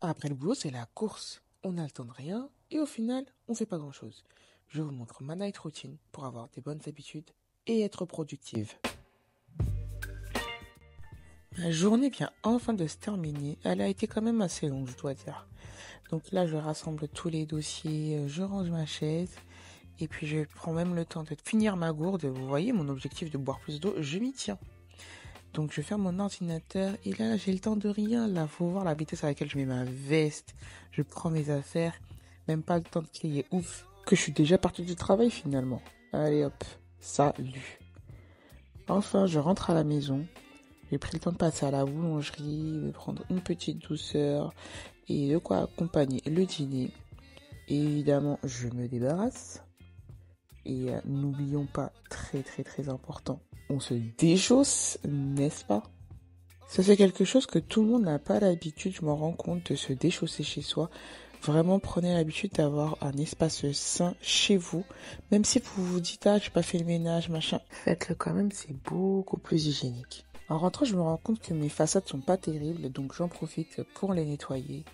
Après le boulot, c'est la course. On n'a le temps de rien et au final, on fait pas grand-chose. Je vous montre ma night routine pour avoir des bonnes habitudes et être productive. La journée vient enfin de se terminer. Elle a été quand même assez longue, je dois dire. Donc là, je rassemble tous les dossiers, je range ma chaise et puis je prends même le temps de finir ma gourde. Vous voyez, mon objectif de boire plus d'eau, je m'y tiens. Donc je ferme mon ordinateur et là j'ai le temps de rien. Là, faut voir la vitesse à laquelle je mets ma veste. Je prends mes affaires. Même pas le temps de crier ouf. Que je suis déjà parti du travail finalement. Allez hop, salut. Enfin, je rentre à la maison. J'ai pris le temps de passer à la boulangerie, de prendre une petite douceur et de quoi accompagner le dîner. Et évidemment, je me débarrasse. Et n'oublions pas, très très très important, on se déchausse, n'est-ce pas? Ça c'est quelque chose que tout le monde n'a pas l'habitude, je m'en rends compte, de se déchausser chez soi. Vraiment prenez l'habitude d'avoir un espace sain chez vous. Même si vous vous dites, ah, j'ai pas fait le ménage, machin. Faites-le quand même, c'est beaucoup plus hygiénique. En rentrant, je me rends compte que mes façades sont pas terribles, donc j'en profite pour les nettoyer.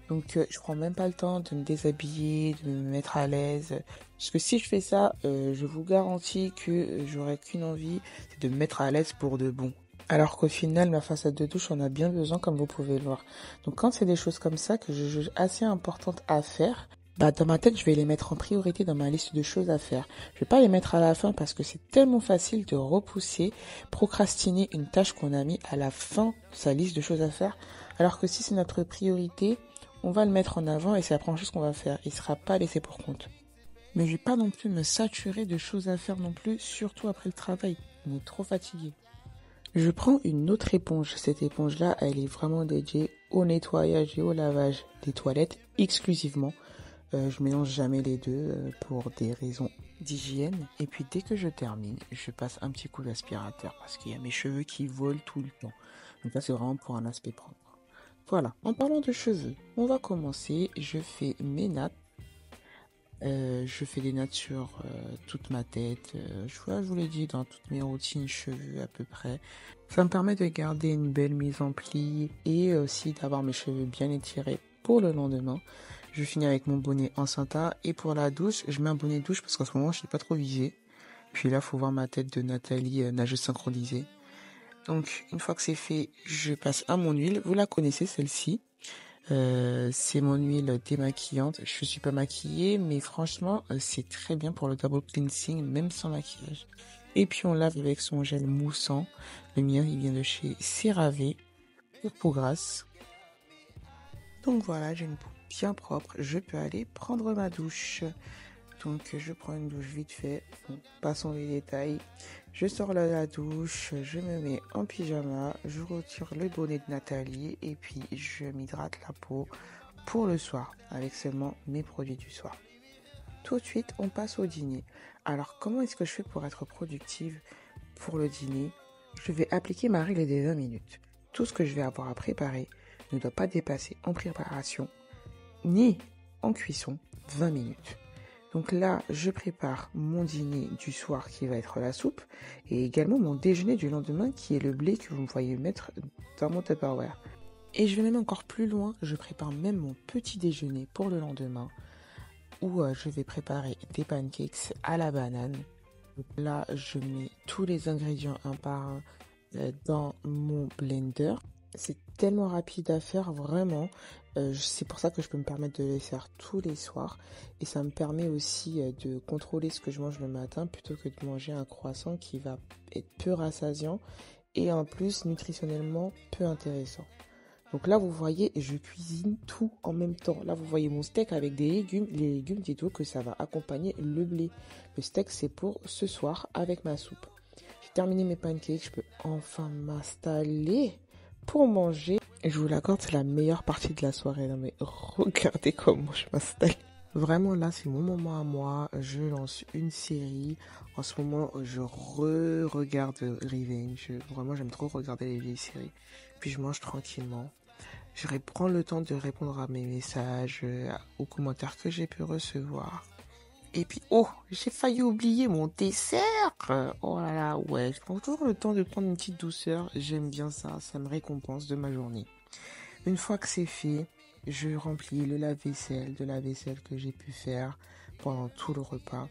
Donc je prends même pas le temps de me déshabiller, de me mettre à l'aise. Parce que si je fais ça, je vous garantis que j'aurai qu'une envie, c'est de me mettre à l'aise pour de bon. Alors qu'au final, ma façade de douche en a bien besoin, comme vous pouvez le voir. Donc quand c'est des choses comme ça que je juge assez importantes à faire, bah dans ma tête, je vais les mettre en priorité dans ma liste de choses à faire. Je vais pas les mettre à la fin parce que c'est tellement facile de repousser, procrastiner une tâche qu'on a mis à la fin de sa liste de choses à faire. Alors que si c'est notre priorité, on va le mettre en avant et c'est la première chose qu'on va faire. Il sera pas laissé pour compte. Mais je vais pas non plus me saturer de choses à faire non plus, surtout après le travail. On est trop fatigué. Je prends une autre éponge. Cette éponge-là, elle est vraiment dédiée au nettoyage et au lavage des toilettes exclusivement. Je mélange jamais les deux pour des raisons d'hygiène. Et puis dès que je termine, je passe un petit coup d'aspirateur parce qu'il y a mes cheveux qui volent tout le temps. Donc là, c'est vraiment pour un aspect propre. Voilà, en parlant de cheveux, on va commencer. Je fais mes nattes. Je fais des nattes sur toute ma tête. Je vous l'ai dit, dans toutes mes routines cheveux à peu près. Ça me permet de garder une belle mise en pli et aussi d'avoir mes cheveux bien étirés pour le lendemain. Je finis avec mon bonnet enceinte et pour la douche, je mets un bonnet de douche parce qu'en ce moment, je suis pas trop visé. Puis là, faut voir ma tête de Nathalie nageuse synchronisée. Donc, une fois que c'est fait, je passe à mon huile. Vous la connaissez, celle-ci. C'est mon huile démaquillante. Je suis pas maquillée, mais franchement, c'est très bien pour le double cleansing, même sans maquillage. Et puis on lave avec son gel moussant. Le mien, il vient de chez CeraVe, pour peau grasse. Donc voilà, j'ai une peau bien propre. Je peux aller prendre ma douche. Donc je prends une douche vite fait. Bon, passons les détails. Je sors de la douche, je me mets en pyjama, je retire le bonnet de Nathalie et puis je m'hydrate la peau pour le soir avec seulement mes produits du soir. Tout de suite, on passe au dîner. Alors comment est-ce que je fais pour être productive pour le dîner? Je vais appliquer ma règle des 20 minutes. Tout ce que je vais avoir à préparer ne doit pas dépasser en préparation ni en cuisson 20 minutes. Donc là, je prépare mon dîner du soir qui va être la soupe et également mon déjeuner du lendemain qui est le blé que vous me voyez mettre dans mon Tupperware. Et je vais même encore plus loin, je prépare même mon petit déjeuner pour le lendemain où je vais préparer des pancakes à la banane. Donc là, je mets tous les ingrédients un par un dans mon blender. C'est tellement rapide à faire, vraiment. C'est pour ça que je peux me permettre de les faire tous les soirs. Et ça me permet aussi de contrôler ce que je mange le matin plutôt que de manger un croissant qui va être peu rassasiant et en plus nutritionnellement peu intéressant. Donc là, vous voyez, je cuisine tout en même temps. Là, vous voyez mon steak avec des légumes. Les légumes, dites-vous que ça va accompagner le blé. Le steak, c'est pour ce soir avec ma soupe. J'ai terminé mes pancakes, je peux enfin m'installer pour manger. Et je vous l'accorde, c'est la meilleure partie de la soirée. Non mais regardez comment je m'installe. Vraiment là, c'est mon moment à moi. Je lance une série. En ce moment, je regarde Revenge. Vraiment, j'aime trop regarder les vieilles séries. Puis je mange tranquillement. Je vais prendre le temps de répondre à mes messages, aux commentaires que j'ai pu recevoir. Et puis, oh, j'ai failli oublier mon dessert. Oh là là, ouais, je prends toujours le temps de prendre une petite douceur. J'aime bien ça, ça me récompense de ma journée. Une fois que c'est fait, je remplis le lave-vaisselle de la vaisselle que j'ai pu faire pendant tout le repas.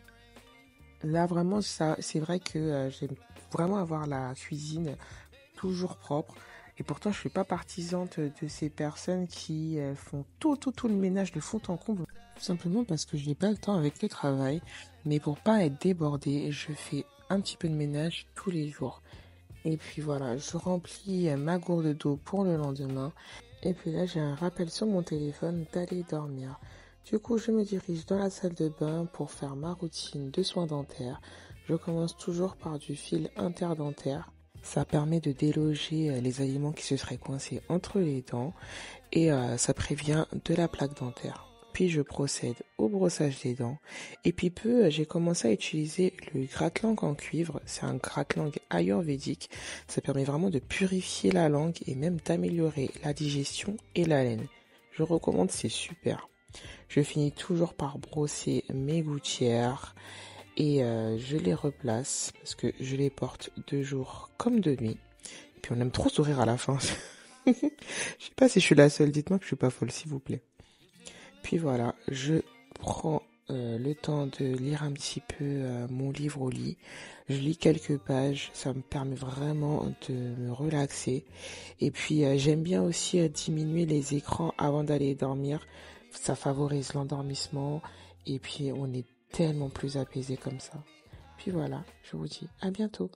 Là, vraiment, ça, c'est vrai que j'aime vraiment avoir la cuisine toujours propre. Et pourtant, je suis pas partisante de ces personnes qui font tout le ménage de fond en comble. Tout simplement parce que je n'ai pas le temps avec le travail. Mais pour pas être débordée, je fais un petit peu de ménage tous les jours. Et puis voilà, je remplis ma gourde d'eau pour le lendemain. Et puis là, j'ai un rappel sur mon téléphone d'aller dormir. Du coup, je me dirige dans la salle de bain pour faire ma routine de soins dentaires. Je commence toujours par du fil interdentaire. Ça permet de déloger les aliments qui se seraient coincés entre les dents et ça prévient de la plaque dentaire. Puis je procède au brossage des dents. Et puis j'ai commencé à utiliser le gratte-langue en cuivre. C'est un gratte-langue ayurvédique. Ça permet vraiment de purifier la langue et même d'améliorer la digestion et la laine. Je recommande, c'est super. Je finis toujours par brosser mes gouttières et je les replace parce que je les porte de jour comme de nuit. Et puis on aime trop sourire à la fin. Je sais pas si je suis la seule, dites-moi que je suis pas folle, s'il vous plaît. Puis voilà, je prends le temps de lire un petit peu mon livre au lit. Je lis quelques pages, ça me permet vraiment de me relaxer. Et puis j'aime bien aussi diminuer les écrans avant d'aller dormir. Ça favorise l'endormissement et puis on est tellement plus apaisé comme ça. Puis voilà, je vous dis à bientôt.